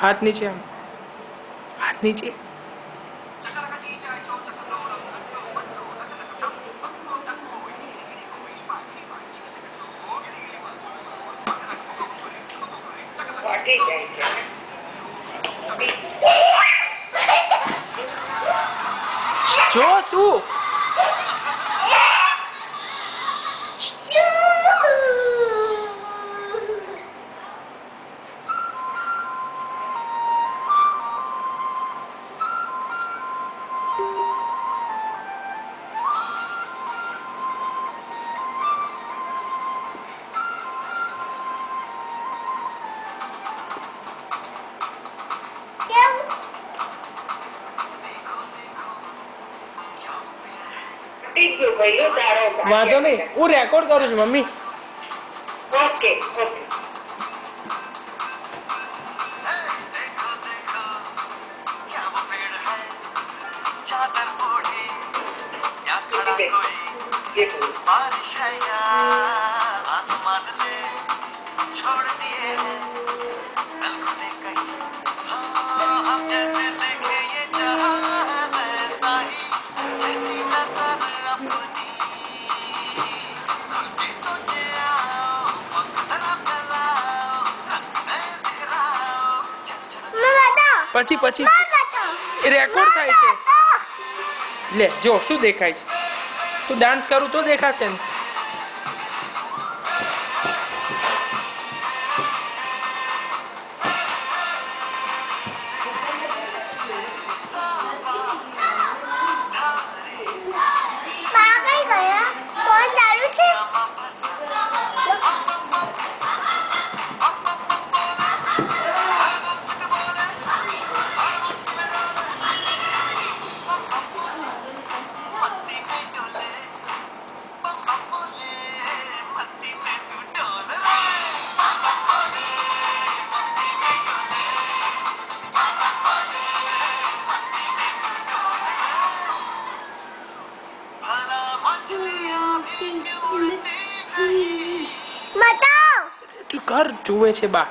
हाथ नीचे आम हाथ नीचे जो तू वादो नहीं वो रेकॉर्ड करू छू मम्मी ओके ओके बारिश है या आसमान ने छोड़ दिए हैं कल को कहीं हम जैसे देखे ये जहां वैसा ही जैसी नजर अपनी सोचे आओ तरफ चलाओ दिखराओ પછી પછી રેકોર્ડ થાય છે લે જો શું દેખાય છે તું ડાન્સ કરું તો દેખાશે ને તું કર જુએ છે બા